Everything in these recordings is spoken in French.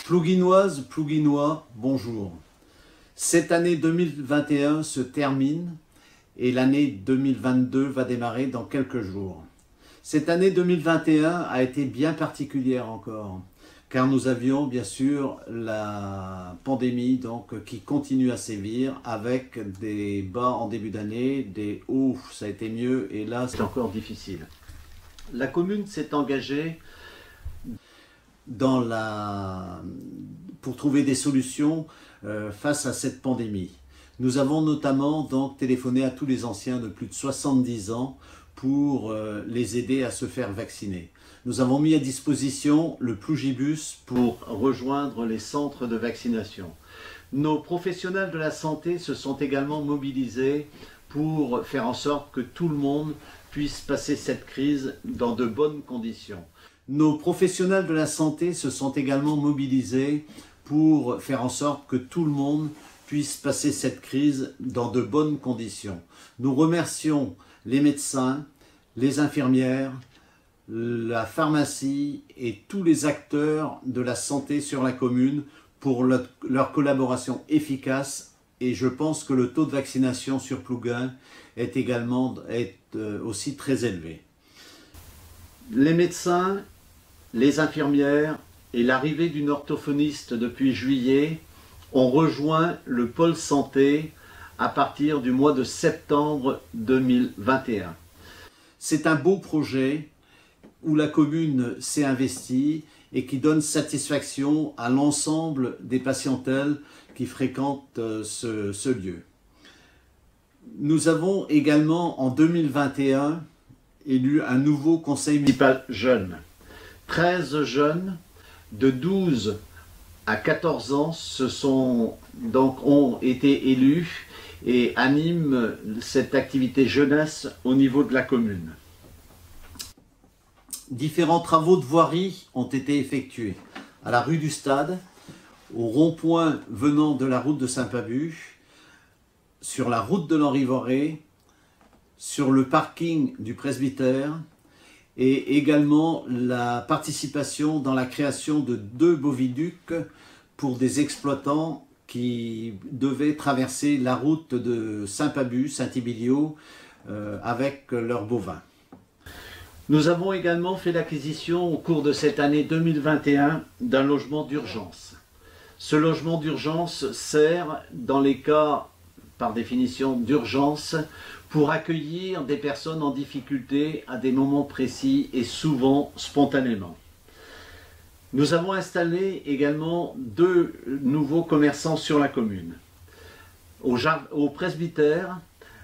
Plouguinoises, Plouguinois, bonjour. Cette année 2021 se termine et l'année 2022 va démarrer dans quelques jours. Cette année 2021 a été bien particulière encore, car nous avions bien sûr la pandémie qui continue à sévir avec des bas en début d'année, des hauts, ça a été mieux et là c'est encore difficile. La commune s'est engagée pour trouver des solutions face à cette pandémie. Nous avons notamment téléphoné à tous les anciens de plus de 70 ans pour les aider à se faire vacciner. Nous avons mis à disposition le Plougibus pour rejoindre les centres de vaccination. Nos professionnels de la santé se sont également mobilisés pour faire en sorte que tout le monde puisse passer cette crise dans de bonnes conditions. Nos professionnels de la santé se sont également mobilisés pour faire en sorte que tout le monde puisse passer cette crise dans de bonnes conditions. Nous remercions les médecins, les infirmières, la pharmacie et tous les acteurs de la santé sur la commune pour leur collaboration efficace, et je pense que le taux de vaccination sur Plouguin est aussi très élevé. Les médecins, les infirmières et l'arrivée d'une orthophoniste depuis juillet ont rejoint le pôle santé à partir du mois de septembre 2021. C'est un beau projet où la commune s'est investie et qui donne satisfaction à l'ensemble des patientèles qui fréquentent ce lieu. Nous avons également en 2021 élu un nouveau conseil municipal jeune. 13 jeunes de 12 à 14 ans ont été élus et animent cette activité jeunesse au niveau de la commune. Différents travaux de voirie ont été effectués à la rue du Stade, au rond-point venant de la route de Saint-Pabu, sur la route de l'Henri-Voré, sur le parking du presbytère, et également la participation dans la création de 2 boviducs pour des exploitants qui devaient traverser la route de Saint-Pabu, Saint-Ibilio, avec leurs bovins. Nous avons également fait l'acquisition au cours de cette année 2021 d'un logement d'urgence. Ce logement d'urgence sert dans les cas, par définition, d'urgence, pour accueillir des personnes en difficulté à des moments précis et souvent spontanément. Nous avons installé également 2 nouveaux commerçants sur la commune. Au presbytère,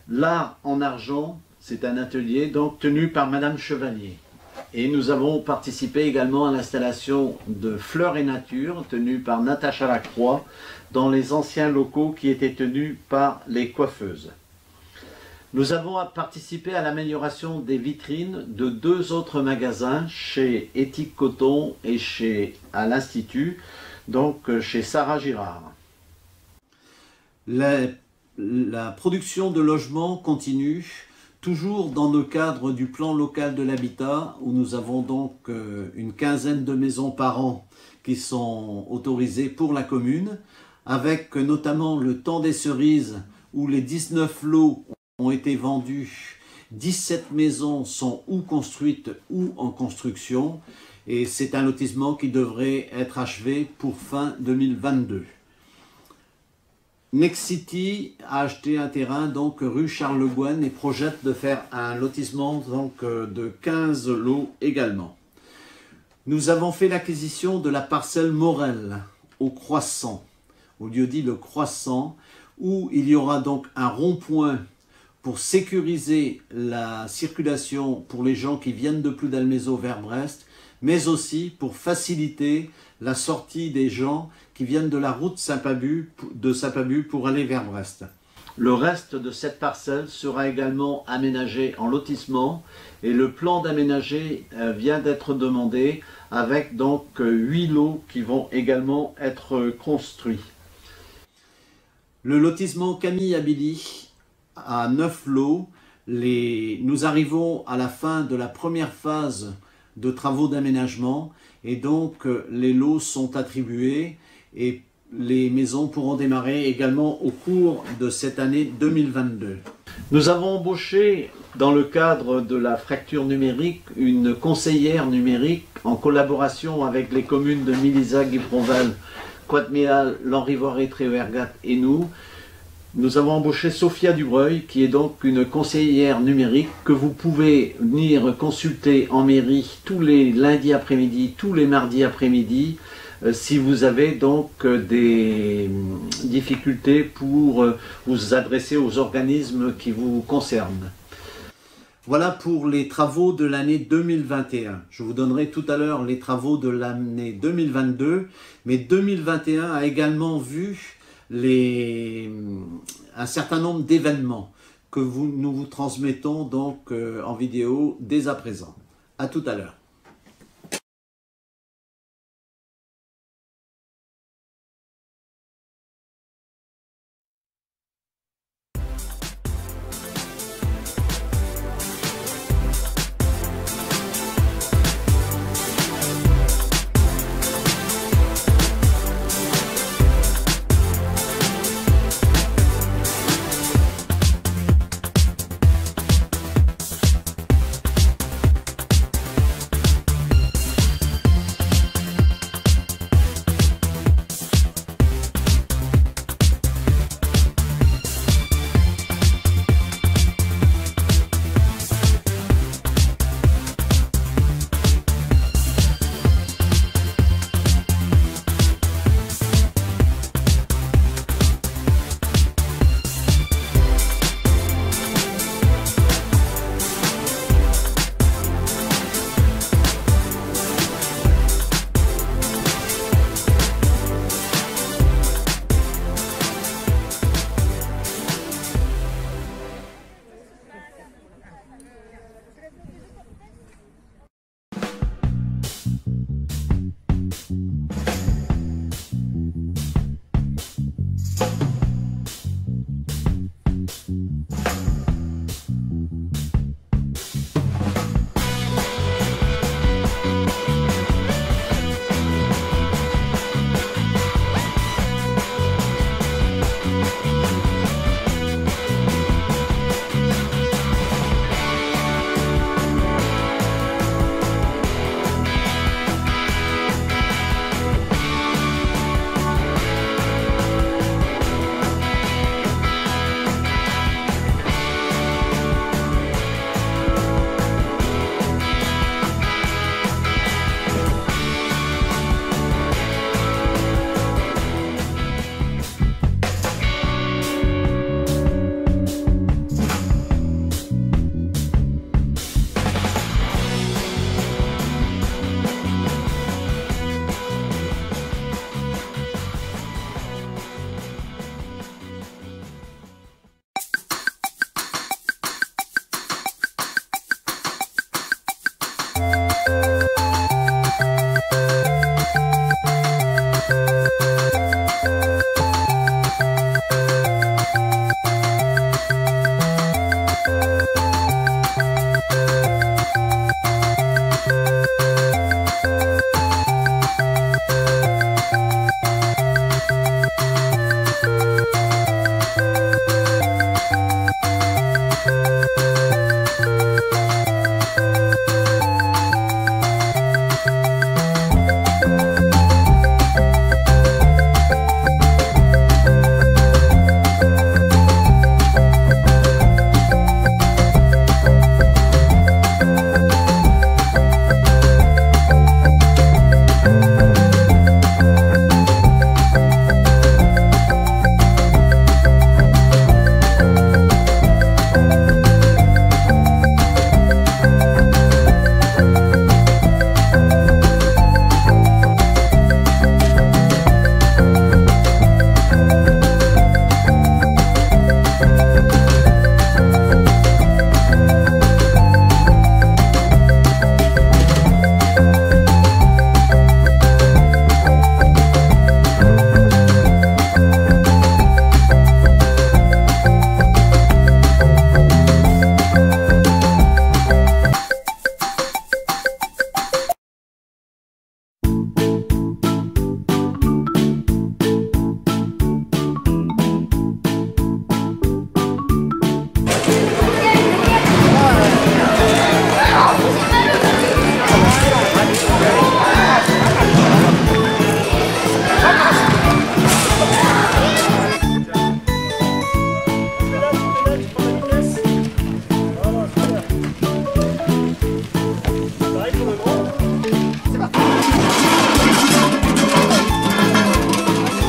l'art en argent, c'est un atelier tenu par Madame Chevalier. Et nous avons participé également à l'installation de Fleurs et Nature, tenue par Natacha Lacroix, dans les anciens locaux qui étaient tenus par les coiffeuses. Nous avons participé à l'amélioration des vitrines de 2 autres magasins, chez Éthique Coton et à l'Institut, chez Sarah Girard. La production de logements continue, toujours dans le cadre du plan local de l'habitat, où nous avons une quinzaine de maisons par an qui sont autorisées pour la commune, avec notamment le temps des cerises, où les 19 lots ont été vendus, 17 maisons sont ou construites ou en construction, et c'est un lotissement qui devrait être achevé pour fin 2022. Nexity a acheté un terrain rue Charles Le Guen et projette de faire un lotissement de 15 lots également. Nous avons fait l'acquisition de la parcelle Morel au Croissant, au lieu-dit le Croissant, où il y aura un rond-point pour sécuriser la circulation pour les gens qui viennent de Ploudalmézeau vers Brest, mais aussi pour faciliter la sortie des gens qui viennent de la route de Saint-Pabu pour aller vers Brest. Le reste de cette parcelle sera également aménagé en lotissement et le plan d'aménager vient d'être demandé avec 8 lots qui vont également être construits. Le lotissement Camille Abili à 9 lots. Nous arrivons à la fin de la première phase de travaux d'aménagement et donc les lots sont attribués et les maisons pourront démarrer également au cours de cette année 2022. Nous avons embauché dans le cadre de la fracture numérique une conseillère numérique en collaboration avec les communes de Milisac, Guipronval, Coatméal, Lanrivoiré, Trévergat et nous. Nous avons embauché Sophia Dubreuil, qui est donc une conseillère numérique que vous pouvez venir consulter en mairie tous les lundis après-midi, tous les mardis après-midi, si vous avez donc des difficultés pour vous adresser aux organismes qui vous concernent. Voilà pour les travaux de l'année 2021. Je vous donnerai tout à l'heure les travaux de l'année 2022, mais 2021 a également vu un certain nombre d'événements que nous vous transmettons donc en vidéo dès à présent. À tout à l'heure.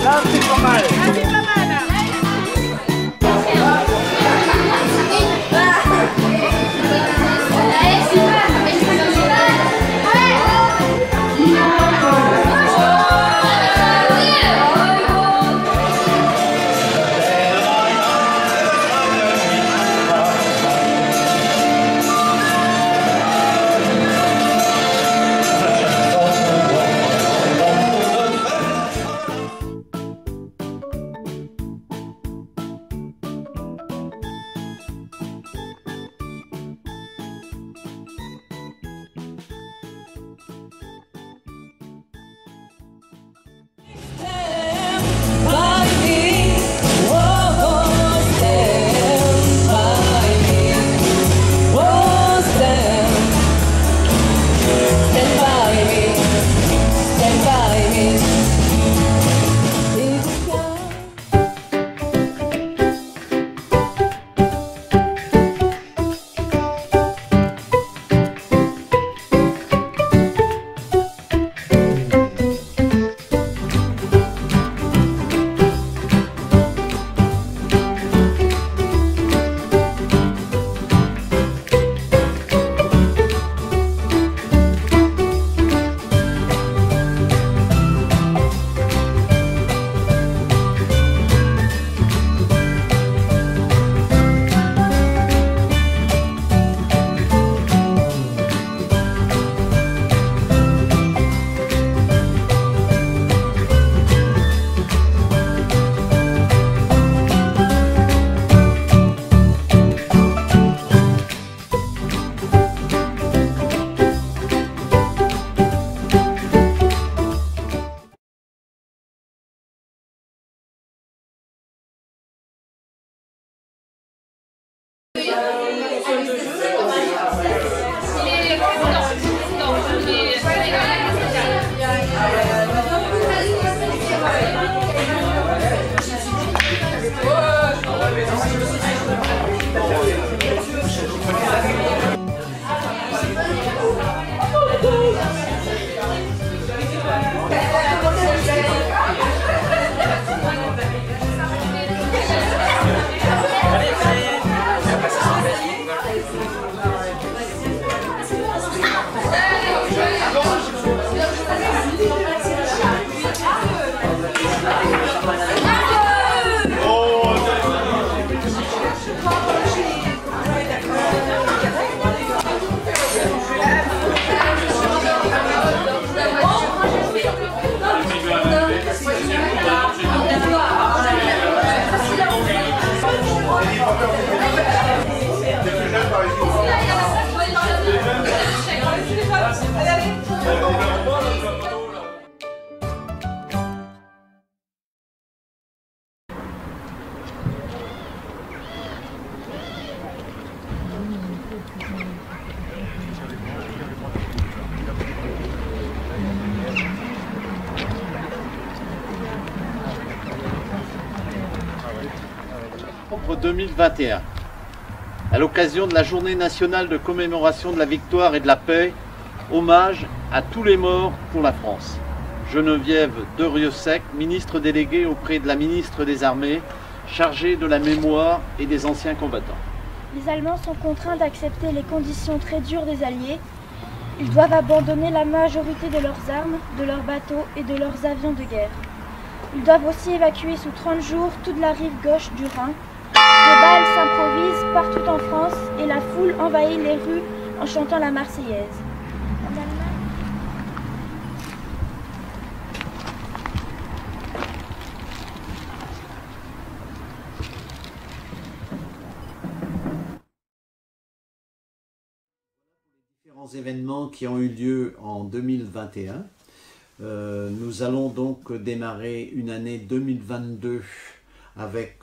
Là, c'est pas mal. Octobre 2021, à l'occasion de la journée nationale de commémoration de la victoire et de la paix, hommage à tous les morts pour la France. Geneviève Derrieux-Sec, ministre déléguée auprès de la ministre des Armées, chargée de la mémoire et des anciens combattants. Les Allemands sont contraints d'accepter les conditions très dures des Alliés. Ils doivent abandonner la majorité de leurs armes, de leurs bateaux et de leurs avions de guerre. Ils doivent aussi évacuer sous 30 jours toute la rive gauche du Rhin. Des balles s'improvisent partout en France et la foule envahit les rues en chantant la Marseillaise. En Allemagne, Différents événements qui ont eu lieu en 2021. Nous allons donc démarrer une année 2022 avec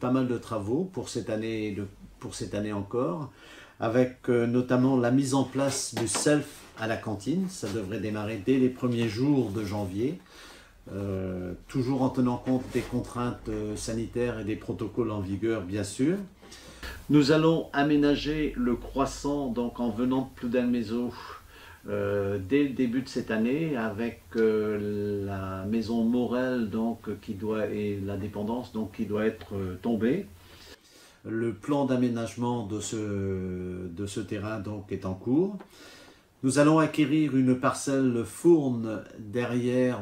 pas mal de travaux pour cette année encore, avec notamment la mise en place du self à la cantine. Ça devrait démarrer dès les premiers jours de janvier, toujours en tenant compte des contraintes sanitaires et des protocoles en vigueur, bien sûr. Nous allons aménager le croissant, donc en venant de Ploudalmézeau, dès le début de cette année avec la maison Morel et la dépendance qui doit être tombée. Le plan d'aménagement de ce terrain est en cours. Nous allons acquérir une parcelle fourne derrière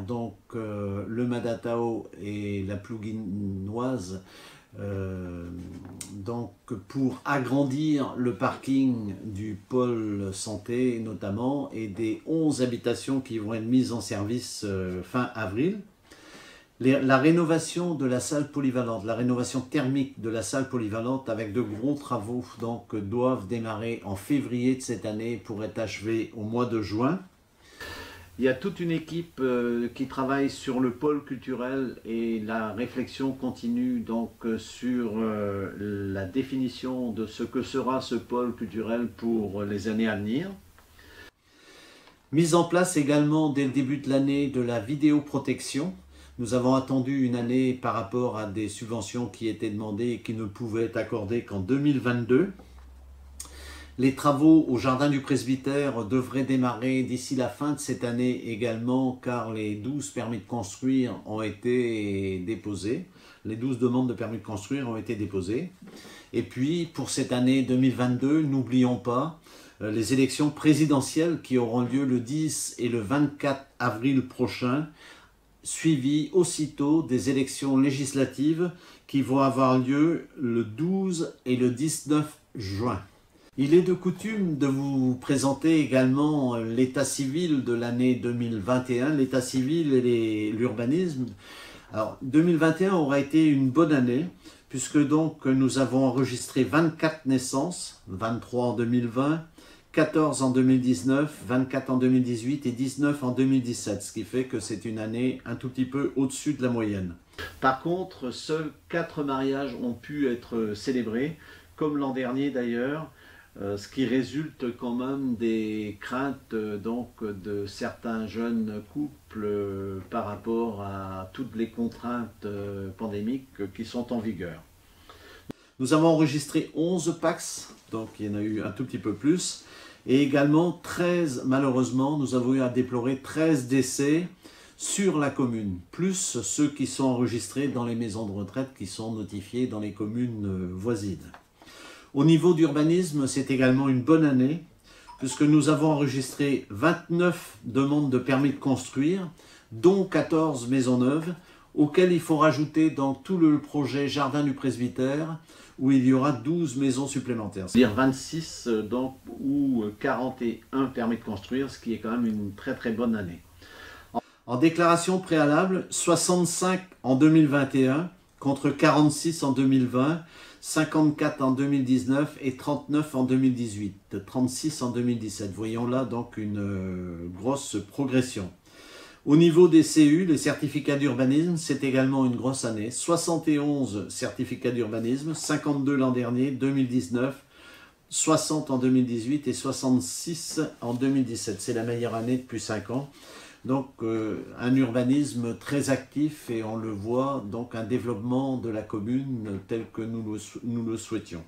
le Madatao et la Plouginoise pour agrandir le parking du pôle santé notamment et des 11 habitations qui vont être mises en service fin avril. La rénovation de la salle polyvalente, la rénovation thermique de la salle polyvalente avec de gros travaux doivent démarrer en février de cette année pour être achevés au mois de juin. Il y a toute une équipe qui travaille sur le pôle culturel et la réflexion continue sur la définition de ce que sera ce pôle culturel pour les années à venir. Mise en place également dès le début de l'année de la vidéoprotection. Nous avons attendu une année par rapport à des subventions qui étaient demandées et qui ne pouvaient être accordées qu'en 2022. Les travaux au jardin du presbytère devraient démarrer d'ici la fin de cette année également, car les 12 permis de construire ont été déposés. Les 12 demandes de permis de construire ont été déposées. Et puis, pour cette année 2022, n'oublions pas les élections présidentielles qui auront lieu le 10 et le 24 avril prochain, suivi aussitôt des élections législatives qui vont avoir lieu le 12 et le 19 juin. Il est de coutume de vous présenter également l'état civil de l'année 2021, l'état civil et l'urbanisme. Alors 2021 aura été une bonne année puisque nous avons enregistré 24 naissances, 23 en 2020, 14 en 2019, 24 en 2018 et 19 en 2017, ce qui fait que c'est une année un tout petit peu au-dessus de la moyenne. Par contre, seuls 4 mariages ont pu être célébrés, comme l'an dernier d'ailleurs, ce qui résulte quand même des craintes de certains jeunes couples par rapport à toutes les contraintes pandémiques qui sont en vigueur. Nous avons enregistré 11 PAX, donc il y en a eu un tout petit peu plus. Et également 13, malheureusement, nous avons eu à déplorer 13 décès sur la commune, plus ceux qui sont enregistrés dans les maisons de retraite qui sont notifiés dans les communes voisines. Au niveau d'urbanisme, c'est également une bonne année, puisque nous avons enregistré 29 demandes de permis de construire, dont 14 maisons neuves, auxquelles il faut rajouter dans tout le projet Jardin du Presbytère, où il y aura 12 maisons supplémentaires. C'est-à-dire 26 ou 41 permis de construire, ce qui est quand même une très très bonne année. En déclaration préalable, 65 en 2021 contre 46 en 2020, 54 en 2019 et 39 en 2018, 36 en 2017. Voyons là une grosse progression. Au niveau des CU, les certificats d'urbanisme, c'est également une grosse année. 71 certificats d'urbanisme, 52 l'an dernier, 2019, 60 en 2018 et 66 en 2017. C'est la meilleure année depuis 5 ans. Donc un urbanisme très actif et on le voit, un développement de la commune tel que nous le souhaitions.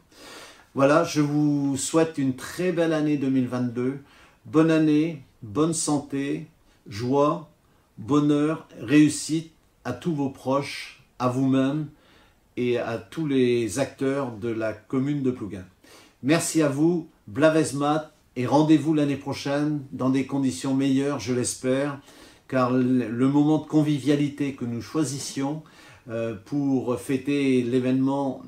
Voilà, je vous souhaite une très belle année 2022. Bonne année, bonne santé, joie, bonheur, réussite à tous vos proches, à vous-même et à tous les acteurs de la commune de Plouguin. Merci à vous, Blavezmat, et rendez-vous l'année prochaine dans des conditions meilleures, je l'espère, car le moment de convivialité que nous choisissions pour fêter l'événement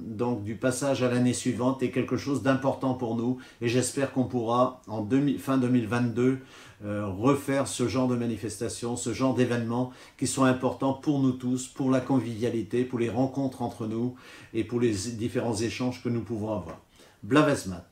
du passage à l'année suivante est quelque chose d'important pour nous et j'espère qu'on pourra en fin 2022 refaire ce genre de manifestations, ce genre d'événements qui sont importants pour nous tous, pour la convivialité, pour les rencontres entre nous et pour les différents échanges que nous pouvons avoir. Blavezmat.